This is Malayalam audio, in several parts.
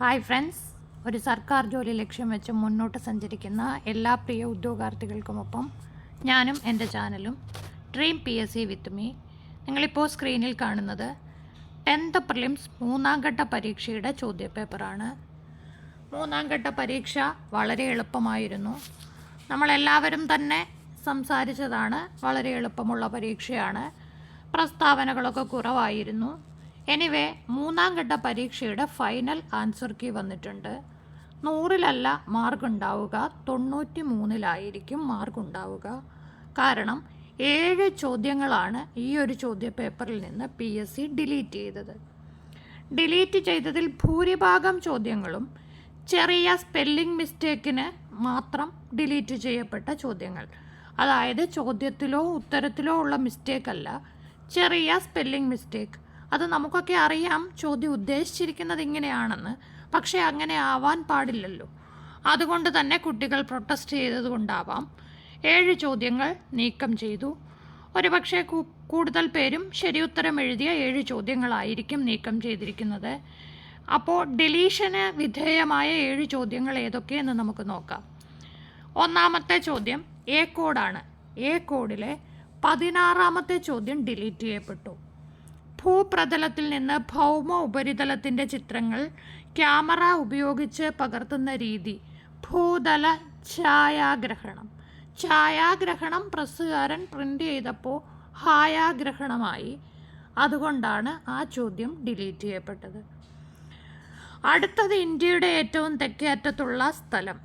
ഹായ് ഫ്രണ്ട്സ്, ഒരു സർക്കാർ ജോലി ലക്ഷ്യം വെച്ച് മുന്നോട്ട് സഞ്ചരിക്കുന്ന എല്ലാ പ്രിയ ഉദ്യോഗാർത്ഥികൾക്കുമൊപ്പം ഞാനും എൻ്റെ ചാനലും ഡ്രീം PSC വിത്ത് മീ. നിങ്ങളിപ്പോൾ സ്ക്രീനിൽ കാണുന്നത് 10th പ്രിലിംസ് 3ാം ഘട്ട പരീക്ഷയുടെ ചോദ്യപേപ്പറാണ്. 3ാം ഘട്ട പരീക്ഷ വളരെ എളുപ്പമായിരുന്നു. നമ്മളെല്ലാവരും തന്നെ സംസാരിച്ചതാണ്. വളരെ എളുപ്പമുള്ള പരീക്ഷയാണ്. പ്രസ്താവനകളൊക്കെ കുറവായിരുന്നു. എനിവേ 3ാം ഘട്ട പരീക്ഷയുടെ ഫൈനൽ ആൻസർ കീ വന്നിട്ടുണ്ട്. 100-ലല്ല മാർക്ക് ഉണ്ടാവുക, 93-ലായിരിക്കും മാർക്ക് ഉണ്ടാവുക. കാരണം 7 ചോദ്യങ്ങളാണ് ഈ ഒരു ചോദ്യപേപ്പറിൽ നിന്ന് PSC ഡിലീറ്റ് ചെയ്തത്. ഡിലീറ്റ് ചെയ്തതിൽ ഭൂരിഭാഗം ചോദ്യങ്ങളും ചെറിയ സ്പെല്ലിംഗ് മിസ്റ്റേക്കിന് മാത്രം ഡിലീറ്റ് ചെയ്യപ്പെട്ട ചോദ്യങ്ങൾ. അതായത് ചോദ്യത്തിലോ ഉത്തരത്തിലോ ഉള്ള മിസ്റ്റേക്കല്ല, ചെറിയ സ്പെല്ലിംഗ് മിസ്റ്റേക്ക്. അത് നമുക്കൊക്കെ അറിയാം ചോദ്യം ഉദ്ദേശിച്ചിരിക്കുന്നത് ഇങ്ങനെയാണെന്ന്. പക്ഷേ അങ്ങനെ ആവാൻ പാടില്ലല്ലോ. അതുകൊണ്ട് തന്നെ കുട്ടികൾ പ്രൊട്ടസ്റ്റ് ചെയ്തതുകൊണ്ടാവാം 7 ചോദ്യങ്ങൾ നീക്കം ചെയ്തു. ഒരുപക്ഷെ കൂടുതൽ പേരും ശരിയുത്തരം എഴുതിയ 7 ചോദ്യങ്ങളായിരിക്കും നീക്കം ചെയ്തിരിക്കുന്നത്. അപ്പോൾ ഡിലീഷന് വിധേയമായ 7 ചോദ്യങ്ങൾ ഏതൊക്കെയെന്ന് നമുക്ക് നോക്കാം. ഒന്നാമത്തെ ചോദ്യം എ കോഡാണ്. എ കോഡിലെ 16ാമത്തെ ചോദ്യം ഡിലീറ്റ് ചെയ്യപ്പെട്ടു. ഭൂപ്രതലത്തിൽ നിന്ന് ഭൗമ ഉപരിതലത്തിൻ്റെ ചിത്രങ്ങൾ ക്യാമറ ഉപയോഗിച്ച് പകർത്തുന്ന രീതി ഭൂതല ഛായാഗ്രഹണം. ഛായാഗ്രഹണം പ്രസ്സുകാരൻ പ്രിൻ്റ് ചെയ്തപ്പോൾ ഹായാഗ്രഹണമായി. അതുകൊണ്ടാണ് ആ ചോദ്യം ഡിലീറ്റ് ചെയ്യപ്പെട്ടത്. അടുത്തത് ഇന്ത്യയുടെ ഏറ്റവും തെക്കേ അറ്റത്തുള്ള സ്ഥലം.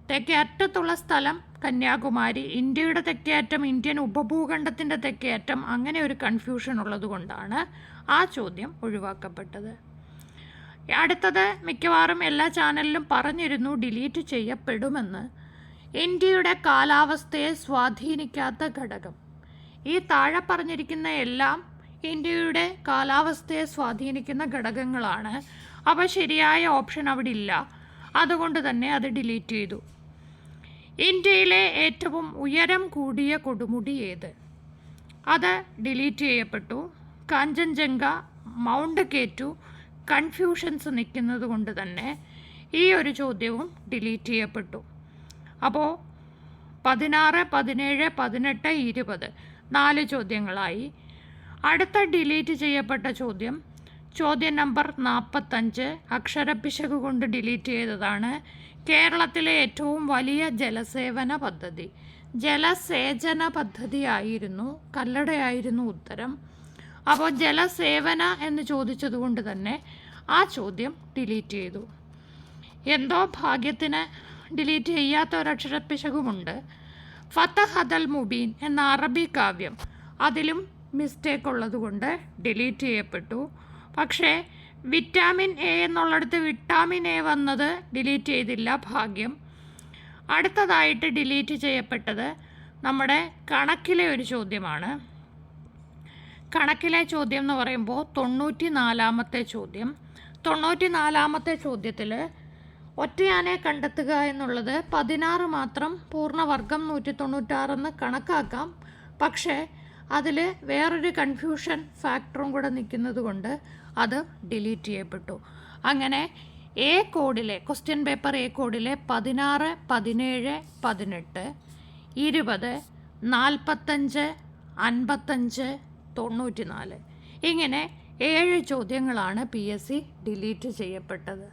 തെക്കേ അറ്റത്തുള്ള സ്ഥലം കന്യാകുമാരി. ഇന്ത്യയുടെ തെക്കേ അറ്റം ഇന്ത്യൻ ഉപഭൂഖണ്ഡത്തിൻ്റെ തെക്കേ അറ്റം. അങ്ങനെ ഒരു കൺഫ്യൂഷൻ ഉള്ളതുകൊണ്ടാണ് ആ ചോദ്യം ഒഴിവാക്കപ്പെട്ടത്. അടുത്തത് മിക്കവാറും എല്ലാ ചാനലിലും പറഞ്ഞിരുന്നു ഡിലീറ്റ് ചെയ്യപ്പെടുമെന്ന്. ഇന്ത്യയുടെ കാലാവസ്ഥയെ സ്വാധീനിക്കാത്ത ഘടകം. ഈ താഴെ പറഞ്ഞിരിക്കുന്ന എല്ലാം ഇന്ത്യയുടെ കാലാവസ്ഥയെ സ്വാധീനിക്കുന്ന ഘടകങ്ങളാണ്. അപ്പോൾ ശരിയായ ഓപ്ഷൻ അവിടെ ഇല്ല. അതുകൊണ്ട് തന്നെ അത് ഡിലീറ്റ് ചെയ്തു. ഇന്ത്യയിലെ ഏറ്റവും ഉയരം കൂടിയ കൊടുമുടി ഏത്? അത് ഡിലീറ്റ് ചെയ്യപ്പെട്ടു. കാഞ്ചൻജംഗ, മൗണ്ട് K2 കൺഫ്യൂഷൻസ് നിൽക്കുന്നത് കൊണ്ട് തന്നെ ഈ ഒരു ചോദ്യവും ഡിലീറ്റ് ചെയ്യപ്പെട്ടു. അപ്പോൾ 16, 17, 18, 20 4 ചോദ്യങ്ങളായി. അടുത്ത ഡിലീറ്റ് ചെയ്യപ്പെട്ട ചോദ്യം നമ്പർ 45 അക്ഷരപ്പിശക് കൊണ്ട് ഡിലീറ്റ് ചെയ്തതാണ്. കേരളത്തിലെ ഏറ്റവും വലിയ ജലസേചന പദ്ധതി ആയിരുന്നു, കല്ലടയായിരുന്നു ഉത്തരം. അപ്പോൾ ജലസേവന എന്ന് ചോദിച്ചതുകൊണ്ട് തന്നെ ആ ചോദ്യം ഡിലീറ്റ് ചെയ്തു. എന്തോ ഭാഗ്യത്തിന് ഡിലീറ്റ് ചെയ്യാത്ത ഒരക്ഷരപ്പിശകുമുണ്ട്. ഫതഹ് അൽ മുബീൻ എന്ന അറബി കാവ്യം, അതിലും മിസ്റ്റേക്ക് ഉള്ളതുകൊണ്ട് ഡിലീറ്റ് ചെയ്യപ്പെട്ടു. പക്ഷേ വിറ്റാമിൻ A എന്നുള്ളിടത്ത് വിറ്റാമിൻ A വന്നത് ഡിലീറ്റ് ചെയ്തില്ല, ഭാഗ്യം. അടുത്തതായിട്ട് ഡിലീറ്റ് ചെയ്യപ്പെട്ടത് നമ്മുടെ കണക്കിലെ ഒരു ചോദ്യമാണ്. കണക്കിലെ ചോദ്യം എന്ന് പറയുമ്പോൾ 94ാമത്തെ ചോദ്യം. 94ാമത്തെ ചോദ്യത്തിൽ ഒറ്റയാനെ കണ്ടെത്തുക എന്നുള്ളത് 16 മാത്രം പൂർണ്ണവർഗം 196 കണക്കാക്കാം. പക്ഷേ അതിൽ വേറൊരു കൺഫ്യൂഷൻ ഫാക്ടറും കൂടെ നിൽക്കുന്നത് കൊണ്ട് അത് ഡിലീറ്റ് ചെയ്യപ്പെട്ടു. അങ്ങനെ എ കോഡിലെ ക്വസ്റ്റ്യൻ പേപ്പർ എ കോഡിലെ 16, 17, 18, 20, 45, 55, 94 ഇങ്ങനെ 7 ചോദ്യങ്ങളാണ് PSC ഡിലീറ്റ് ചെയ്യപ്പെട്ടത്.